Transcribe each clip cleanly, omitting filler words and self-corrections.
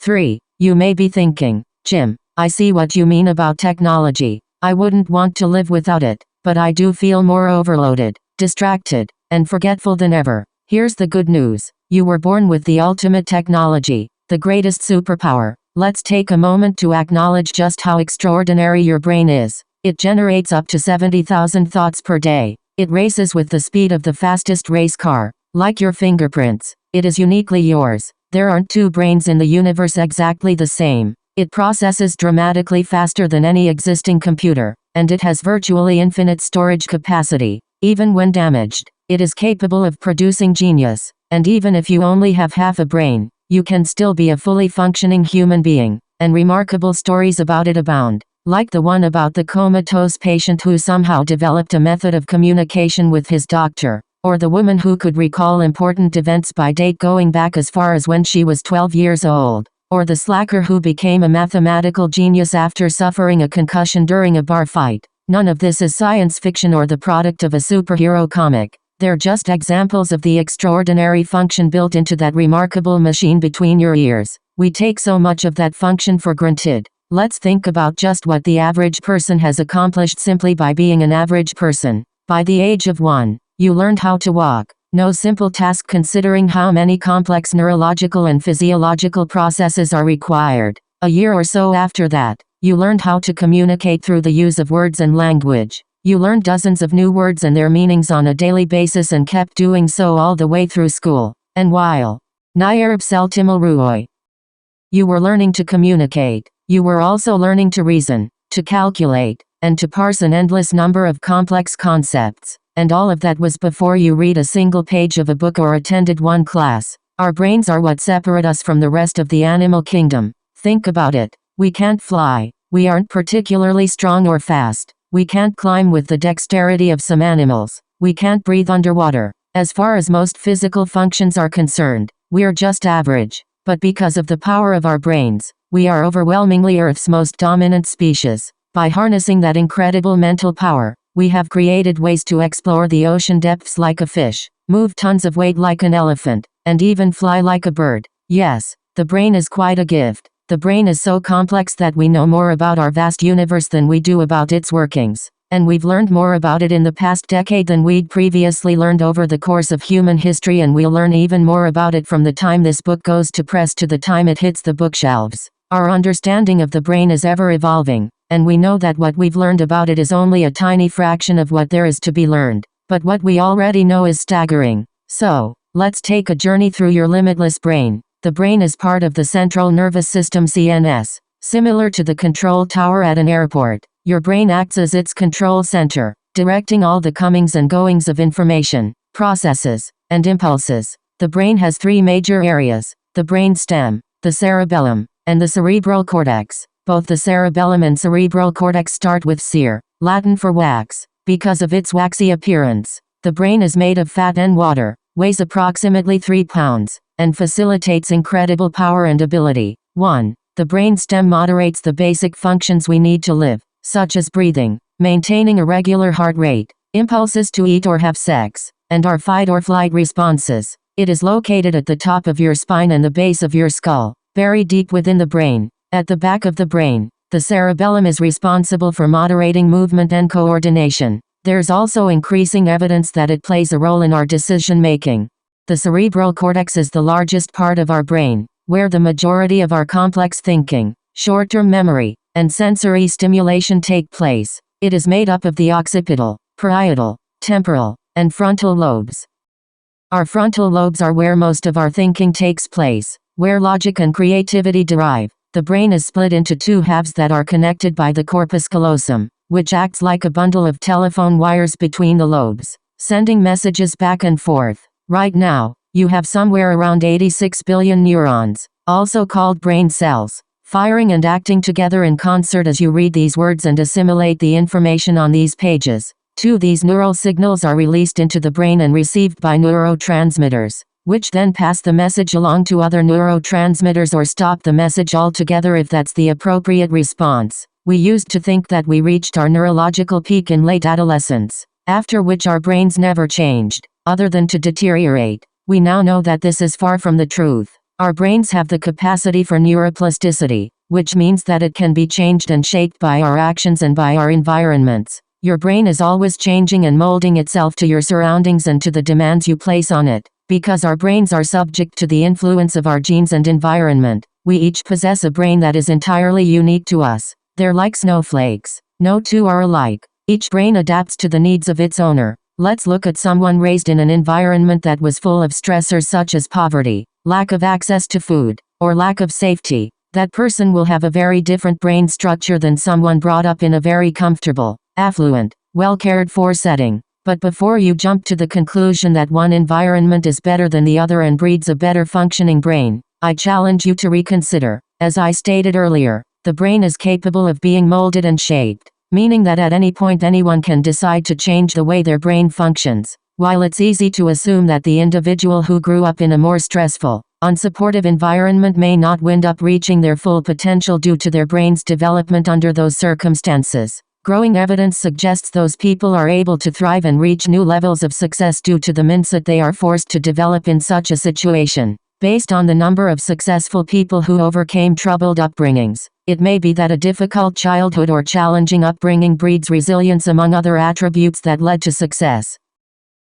3. You may be thinking, Jim, I see what you mean about technology. I wouldn't want to live without it, but I do feel more overloaded, distracted, and forgetful than ever. Here's the good news. You were born with the ultimate technology, the greatest superpower. Let's take a moment to acknowledge just how extraordinary your brain is. It generates up to 70,000 thoughts per day. It races with the speed of the fastest race car. Like your fingerprints, it is uniquely yours. There aren't two brains in the universe exactly the same. It processes dramatically faster than any existing computer, and it has virtually infinite storage capacity. Even when damaged, it is capable of producing genius. And even if you only have half a brain, you can still be a fully functioning human being. And remarkable stories about it abound. Like the one about the comatose patient who somehow developed a method of communication with his doctor. Or the woman who could recall important events by date going back as far as when she was 12 years old. Or the slacker who became a mathematical genius after suffering a concussion during a bar fight. None of this is science fiction or the product of a superhero comic. They're just examples of the extraordinary function built into that remarkable machine between your ears. We take so much of that function for granted. Let's think about just what the average person has accomplished simply by being an average person. By the age of 1, you learned how to walk. No simple task considering how many complex neurological and physiological processes are required. A year or so after that, you learned how to communicate through the use of words and language. You learned dozens of new words and their meanings on a daily basis and kept doing so all the way through school. And while Nayarb Seltimal Ruoy, you were learning to communicate, you were also learning to reason, to calculate, and to parse an endless number of complex concepts. And all of that was before you read a single page of a book or attended one class. Our brains are what separate us from the rest of the animal kingdom. Think about it. We can't fly. We aren't particularly strong or fast. We can't climb with the dexterity of some animals. We can't breathe underwater. As far as most physical functions are concerned, we're just average. But because of the power of our brains, we are overwhelmingly Earth's most dominant species. By harnessing that incredible mental power, we have created ways to explore the ocean depths like a fish, move tons of weight like an elephant, and even fly like a bird. Yes, the brain is quite a gift. The brain is so complex that we know more about our vast universe than we do about its workings. And we've learned more about it in the past decade than we'd previously learned over the course of human history, and we'll learn even more about it from the time this book goes to press to the time it hits the bookshelves. Our understanding of the brain is ever evolving. And we know that what we've learned about it is only a tiny fraction of what there is to be learned. But what we already know is staggering. So, let's take a journey through your limitless brain. The brain is part of the central nervous system (CNS). Similar to the control tower at an airport, your brain acts as its control center, directing all the comings and goings of information, processes, and impulses. The brain has 3 major areas: the brain stem, the cerebellum, and the cerebral cortex. Both the cerebellum and cerebral cortex start with cere, Latin for wax, because of its waxy appearance. The brain is made of fat and water, weighs approximately 3 pounds, and facilitates incredible power and ability. 1. The brain stem moderates the basic functions we need to live, such as breathing, maintaining a regular heart rate, impulses to eat or have sex, and our fight or flight responses. It is located at the top of your spine and the base of your skull, very deep within the brain. At the back of the brain, the cerebellum is responsible for moderating movement and coordination. There's also increasing evidence that it plays a role in our decision-making. The cerebral cortex is the largest part of our brain, where the majority of our complex thinking, short-term memory, and sensory stimulation take place. It is made up of the occipital, parietal, temporal, and frontal lobes. Our frontal lobes are where most of our thinking takes place, where logic and creativity derive. The brain is split into 2 halves that are connected by the corpus callosum, which acts like a bundle of telephone wires between the lobes, sending messages back and forth. Right now, you have somewhere around 86 billion neurons, also called brain cells, firing and acting together in concert as you read these words and assimilate the information on these pages. 2 these neural signals are released into the brain and received by neurotransmitters, which then pass the message along to other neurotransmitters or stop the message altogether if that's the appropriate response. We used to think that we reached our neurological peak in late adolescence, after which our brains never changed, other than to deteriorate. We now know that this is far from the truth. Our brains have the capacity for neuroplasticity, which means that it can be changed and shaped by our actions and by our environments. Your brain is always changing and molding itself to your surroundings and to the demands you place on it. Because our brains are subject to the influence of our genes and environment, we each possess a brain that is entirely unique to us. They're like snowflakes. No two are alike. Each brain adapts to the needs of its owner. Let's look at someone raised in an environment that was full of stressors such as poverty, lack of access to food, or lack of safety. That person will have a very different brain structure than someone brought up in a very comfortable, affluent, well-cared-for setting. But before you jump to the conclusion that one environment is better than the other and breeds a better functioning brain, I challenge you to reconsider. As I stated earlier, the brain is capable of being molded and shaped, meaning that at any point anyone can decide to change the way their brain functions. While it's easy to assume that the individual who grew up in a more stressful, unsupportive environment may not wind up reaching their full potential due to their brain's development under those circumstances, growing evidence suggests those people are able to thrive and reach new levels of success due to the mindset they are forced to develop in such a situation. Based on the number of successful people who overcame troubled upbringings, it may be that a difficult childhood or challenging upbringing breeds resilience among other attributes that led to success.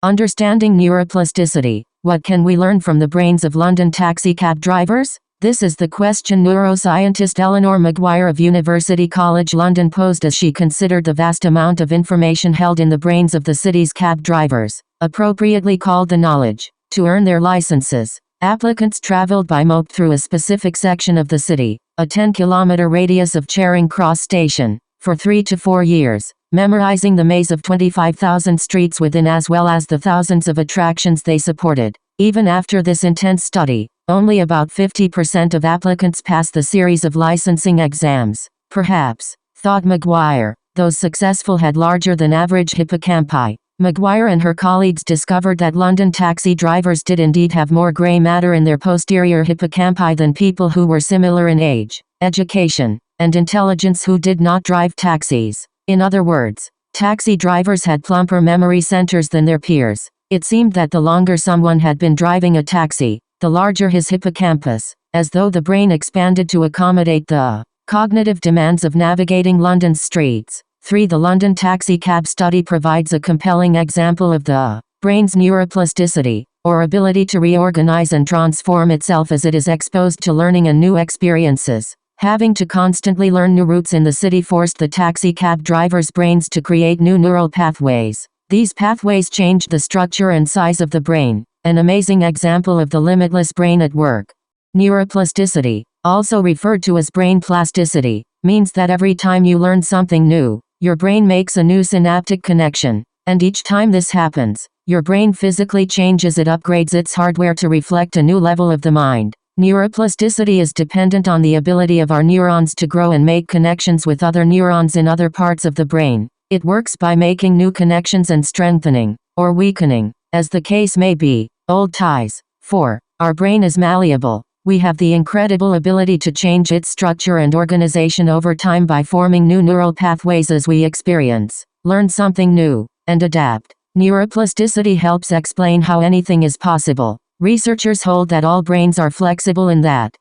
Understanding neuroplasticity. What can we learn from the brains of London taxicab drivers? This is the question neuroscientist Eleanor Maguire of University College London posed as she considered the vast amount of information held in the brains of the city's cab drivers, appropriately called the knowledge. To earn their licenses, applicants traveled by mope through a specific section of the city, a 10-kilometer radius of Charing Cross Station, for 3 to 4 years, memorizing the maze of 25,000 streets within as well as the thousands of attractions they supported. Even after this intense study, only about 50% of applicants pass the series of licensing exams. Perhaps, thought Maguire, those successful had larger than average hippocampi. Maguire and her colleagues discovered that London taxi drivers did indeed have more grey matter in their posterior hippocampi than people who were similar in age, education, and intelligence who did not drive taxis. In other words, taxi drivers had plumper memory centers than their peers. It seemed that the longer someone had been driving a taxi, the larger his hippocampus, as though the brain expanded to accommodate the cognitive demands of navigating London's streets. 3. The London taxi cab study provides a compelling example of the brain's neuroplasticity, or ability to reorganize and transform itself as it is exposed to learning and new experiences. Having to constantly learn new routes in the city forced the taxi cab drivers' brains to create new neural pathways. These pathways changed the structure and size of the brain, an amazing example of the limitless brain at work. Neuroplasticity, also referred to as brain plasticity, means that every time you learn something new, your brain makes a new synaptic connection, and each time this happens, your brain physically changes. It upgrades its hardware to reflect a new level of the mind. Neuroplasticity is dependent on the ability of our neurons to grow and make connections with other neurons in other parts of the brain. It works by making new connections and strengthening, or weakening, as the case may be, old ties. 4. Our brain is malleable. We have the incredible ability to change its structure and organization over time by forming new neural pathways as we experience, learn something new, and adapt. Neuroplasticity helps explain how anything is possible. Researchers hold that all brains are flexible in that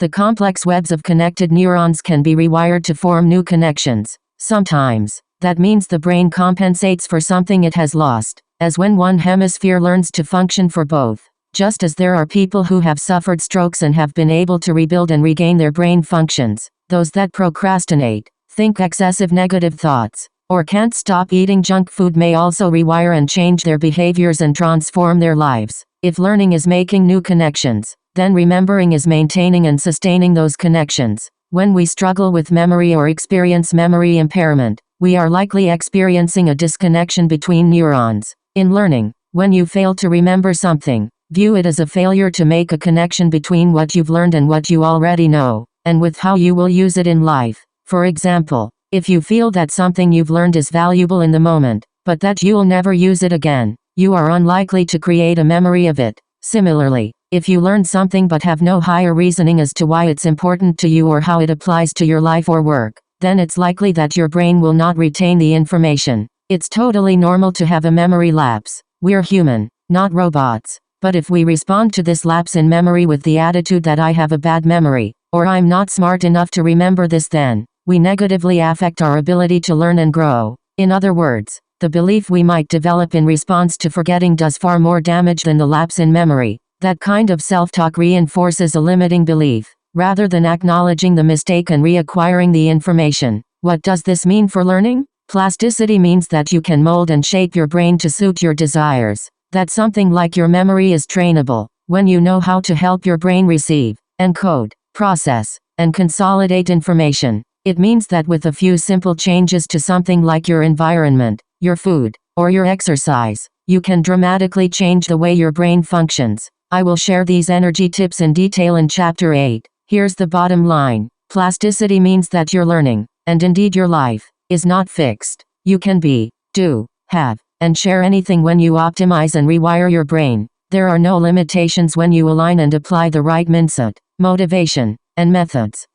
the complex webs of connected neurons can be rewired to form new connections. Sometimes, that means the brain compensates for something it has lost, as when one hemisphere learns to function for both. Just as there are people who have suffered strokes and have been able to rebuild and regain their brain functions, those that procrastinate, think excessive negative thoughts, or can't stop eating junk food may also rewire and change their behaviors and transform their lives. If learning is making new connections, then remembering is maintaining and sustaining those connections. When we struggle with memory or experience memory impairment, we are likely experiencing a disconnection between neurons. In learning, when you fail to remember something, view it as a failure to make a connection between what you've learned and what you already know, and with how you will use it in life. For example, if you feel that something you've learned is valuable in the moment, but that you'll never use it again, you are unlikely to create a memory of it. Similarly, if you learn something but have no higher reasoning as to why it's important to you or how it applies to your life or work, then it's likely that your brain will not retain the information. It's totally normal to have a memory lapse. We're human, not robots. But if we respond to this lapse in memory with the attitude that I have a bad memory, or I'm not smart enough to remember this, then we negatively affect our ability to learn and grow. In other words, the belief we might develop in response to forgetting does far more damage than the lapse in memory. That kind of self-talk reinforces a limiting belief, rather than acknowledging the mistake and reacquiring the information. What does this mean for learning? Plasticity means that you can mold and shape your brain to suit your desires. That something like your memory is trainable, when you know how to help your brain receive, encode, process, and consolidate information. It means that with a few simple changes to something like your environment, your food, or your exercise, you can dramatically change the way your brain functions. I will share these energy tips in detail in Chapter 8. Here's the bottom line. Plasticity means that your learning, and indeed your life, is not fixed. You can be, do, have, and share anything when you optimize and rewire your brain. There are no limitations when you align and apply the right mindset, motivation, and methods.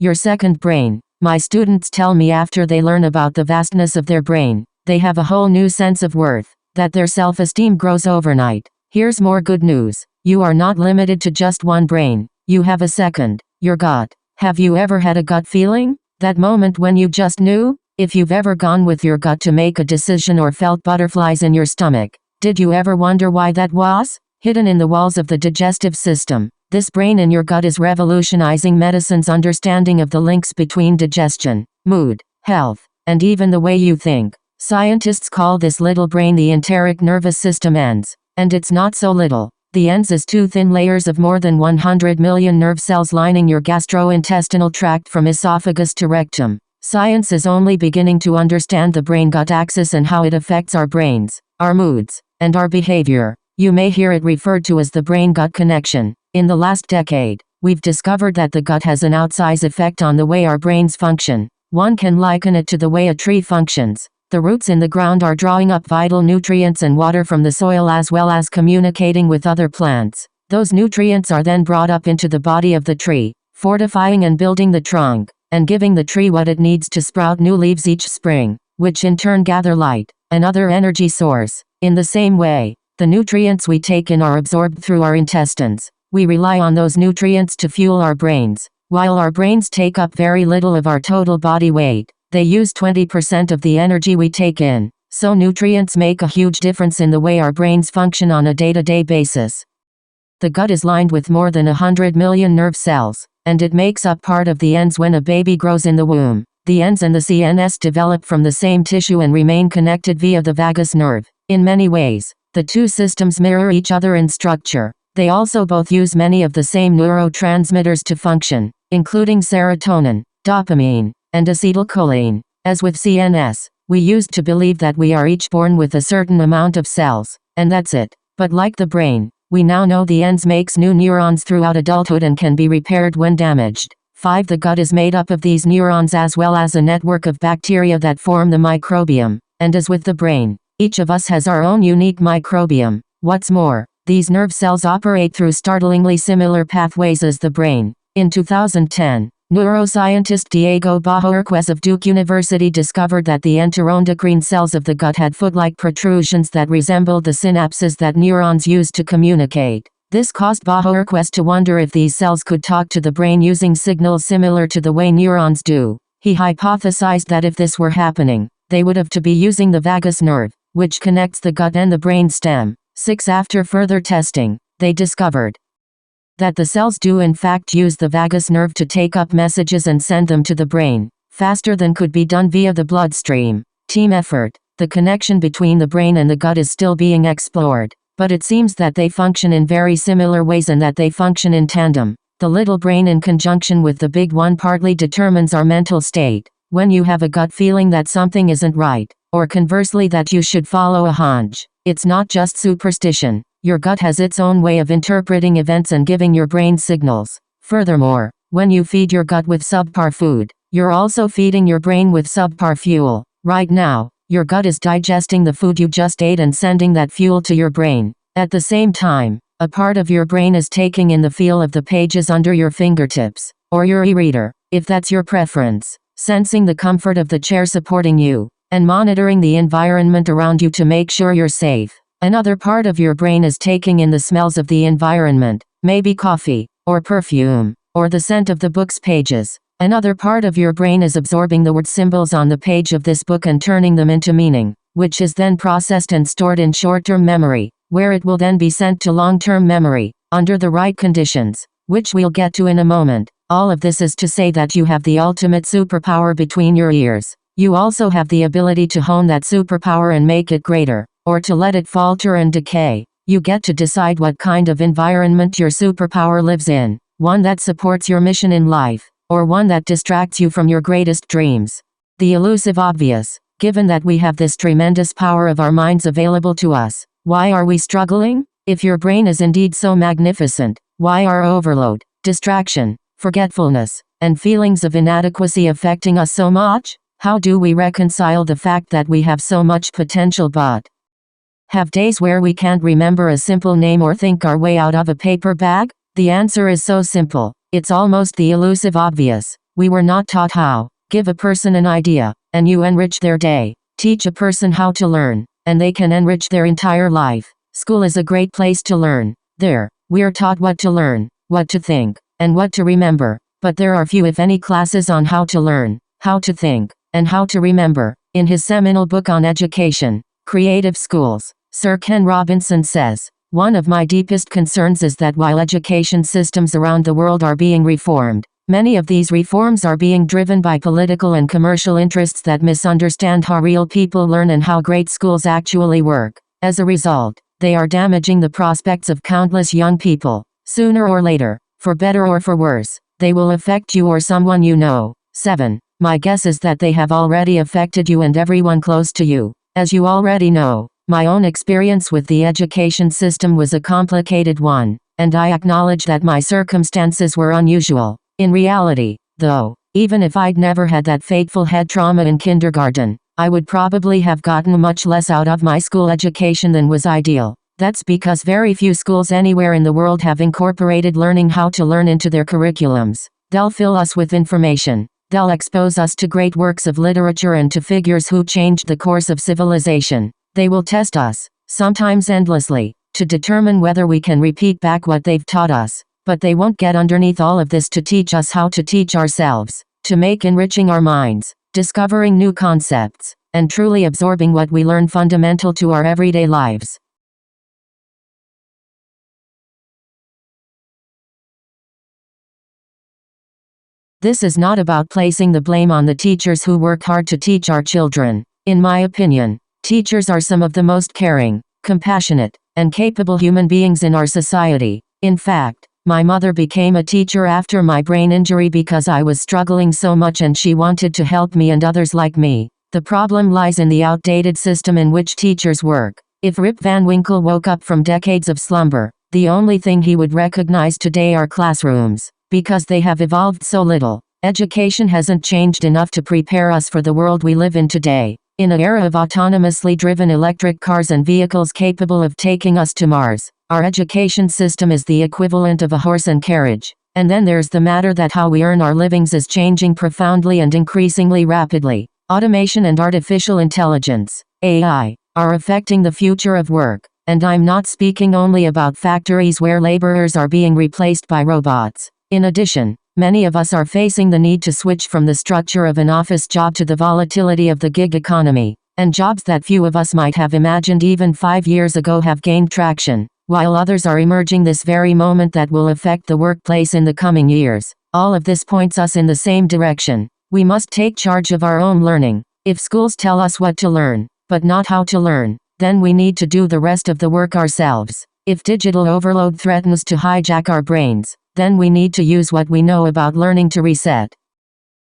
Your second brain. My students tell me after they learn about the vastness of their brain, they have a whole new sense of worth, that their self-esteem grows overnight. Here's more good news. You are not limited to just one brain. You have a second, your gut. Have you ever had a gut feeling? That moment when you just knew? If you've ever gone with your gut to make a decision or felt butterflies in your stomach, did you ever wonder why that was? Hidden in the walls of the digestive system, this brain in your gut is revolutionizing medicine's understanding of the links between digestion, mood, health, and even the way you think. Scientists call this little brain the enteric nervous system ends, and it's not so little. The ends is two thin layers of more than 100 million nerve cells lining your gastrointestinal tract from esophagus to rectum. Science is only beginning to understand the brain-gut axis and how it affects our brains, our moods, and our behavior. You may hear it referred to as the brain-gut connection. In the last decade, we've discovered that the gut has an outsized effect on the way our brains function. One can liken it to the way a tree functions. The roots in the ground are drawing up vital nutrients and water from the soil as well as communicating with other plants. Those nutrients are then brought up into the body of the tree, fortifying and building the trunk, and giving the tree what it needs to sprout new leaves each spring, which in turn gather light, another energy source. In the same way, the nutrients we take in are absorbed through our intestines. We rely on those nutrients to fuel our brains. While our brains take up very little of our total body weight, they use 20% of the energy we take in. So nutrients make a huge difference in the way our brains function on a day-to-day basis. The gut is lined with more than 100 million nerve cells, and it makes up part of the ends when a baby grows in the womb. The ends and the CNS develop from the same tissue and remain connected via the vagus nerve. In many ways, the two systems mirror each other in structure. They also both use many of the same neurotransmitters to function, including serotonin, dopamine, and acetylcholine. As with CNS, we used to believe that we are each born with a certain amount of cells, and that's it. But like the brain, we now know the ends makes new neurons throughout adulthood and can be repaired when damaged. 5. The gut is made up of these neurons as well as a network of bacteria that form the microbiome. And as with the brain, each of us has our own unique microbiome. What's more, these nerve cells operate through startlingly similar pathways as the brain. In 2010, neuroscientist Diego Bojourquez of Duke University discovered that the enteroendocrine cells of the gut had foot-like protrusions that resembled the synapses that neurons use to communicate. This caused Bojourquez to wonder if these cells could talk to the brain using signals similar to the way neurons do. He hypothesized that if this were happening, they would have to be using the vagus nerve, which connects the gut and the brain stem. 6. After further testing, they discovered that the cells do in fact use the vagus nerve to take up messages and send them to the brain, faster than could be done via the bloodstream. Team effort. The connection between the brain and the gut is still being explored, but it seems that they function in very similar ways and that they function in tandem. The little brain in conjunction with the big one partly determines our mental state. When you have a gut feeling that something isn't right, or conversely that you should follow a hunch, it's not just superstition. Your gut has its own way of interpreting events and giving your brain signals. Furthermore, when you feed your gut with subpar food, you're also feeding your brain with subpar fuel. Right now, your gut is digesting the food you just ate and sending that fuel to your brain. At the same time, a part of your brain is taking in the feel of the pages under your fingertips, or your e-reader, if that's your preference, sensing the comfort of the chair supporting you, and monitoring the environment around you to make sure you're safe. Another part of your brain is taking in the smells of the environment, maybe coffee, or perfume, or the scent of the book's pages. Another part of your brain is absorbing the word symbols on the page of this book and turning them into meaning, which is then processed and stored in short-term memory, where it will then be sent to long-term memory, under the right conditions, which we'll get to in a moment. All of this is to say that you have the ultimate superpower between your ears. You also have the ability to hone that superpower and make it greater, or to let it falter and decay. You get to decide what kind of environment your superpower lives in, one that supports your mission in life, or one that distracts you from your greatest dreams. The elusive obvious. Given that we have this tremendous power of our minds available to us, why are we struggling? If your brain is indeed so magnificent, why are overload, distraction, forgetfulness, and feelings of inadequacy affecting us so much? How do we reconcile the fact that we have so much potential but have days where we can't remember a simple name or think our way out of a paper bag? The answer is so simple. It's almost the elusive obvious. We were not taught how. Give a person an idea, and you enrich their day. Teach a person how to learn, and they can enrich their entire life. School is a great place to learn. There, we're taught what to learn, what to think, and what to remember. But there are few if any classes on how to learn, how to think, and how to remember. In his seminal book on education, Creative Schools, Sir Ken Robinson says, "One of my deepest concerns is that while education systems around the world are being reformed, many of these reforms are being driven by political and commercial interests that misunderstand how real people learn and how great schools actually work. As a result, they are damaging the prospects of countless young people. Sooner or later, for better or for worse, they will affect you or someone you know." 7. My guess is that they have already affected you and everyone close to you. As you already know, my own experience with the education system was a complicated one, and I acknowledge that my circumstances were unusual. In reality, though, even if I'd never had that fateful head trauma in kindergarten, I would probably have gotten much less out of my school education than was ideal. That's because very few schools anywhere in the world have incorporated learning how to learn into their curriculums. They'll fill us with information. They'll expose us to great works of literature and to figures who changed the course of civilization. They will test us, sometimes endlessly, to determine whether we can repeat back what they've taught us. But they won't get underneath all of this to teach us how to teach ourselves, to make enriching our minds, discovering new concepts, and truly absorbing what we learn fundamental to our everyday lives. This is not about placing the blame on the teachers who work hard to teach our children. In my opinion, teachers are some of the most caring, compassionate, and capable human beings in our society. In fact, my mother became a teacher after my brain injury because I was struggling so much and she wanted to help me and others like me. The problem lies in the outdated system in which teachers work. If Rip Van Winkle woke up from decades of slumber, the only thing he would recognize today are classrooms. Because they have evolved so little, education hasn't changed enough to prepare us for the world we live in today. In an era of autonomously driven electric cars and vehicles capable of taking us to Mars, our education system is the equivalent of a horse and carriage. And then there's the matter that how we earn our livings is changing profoundly and increasingly rapidly. Automation and artificial intelligence, AI, are affecting the future of work. And I'm not speaking only about factories where laborers are being replaced by robots. In addition, many of us are facing the need to switch from the structure of an office job to the volatility of the gig economy, and jobs that few of us might have imagined even 5 years ago have gained traction, while others are emerging this very moment that will affect the workplace in the coming years. All of this points us in the same direction. We must take charge of our own learning. If schools tell us what to learn, but not how to learn, then we need to do the rest of the work ourselves. If digital overload threatens to hijack our brains, then we need to use what we know about learning to reset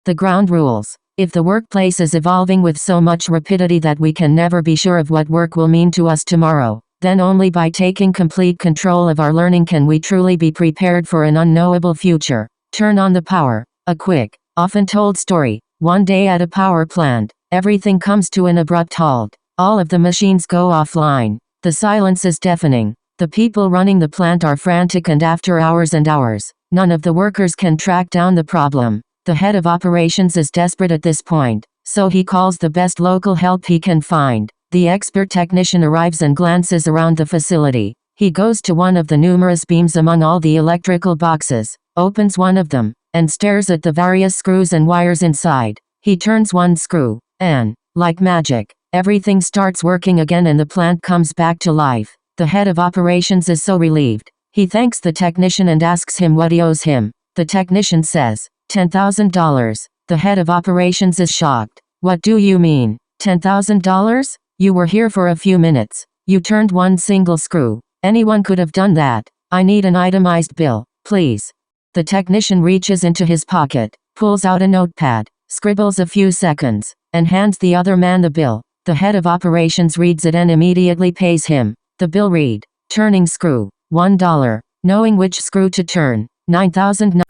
the ground rules. If the workplace is evolving with so much rapidity that we can never be sure of what work will mean to us tomorrow, then only by taking complete control of our learning can we truly be prepared for an unknowable future. Turn on the power. A quick, often told story. One day at a power plant, everything comes to an abrupt halt. All of the machines go offline. The silence is deafening. The people running the plant are frantic, and after hours and hours, none of the workers can track down the problem. The head of operations is desperate at this point, so he calls the best local help he can find. The expert technician arrives and glances around the facility. He goes to one of the numerous beams among all the electrical boxes, opens one of them, and stares at the various screws and wires inside. He turns one screw, and, like magic, everything starts working again and the plant comes back to life. The head of operations is so relieved. He thanks the technician and asks him what he owes him. The technician says, $10,000. The head of operations is shocked. What do you mean, $10,000? You were here for a few minutes. You turned one single screw. Anyone could have done that. I need an itemized bill, please. The technician reaches into his pocket, pulls out a notepad, scribbles a few seconds, and hands the other man the bill. The head of operations reads it and immediately pays him. The bill read, turning screw, $1. Knowing which screw to turn, $9,000.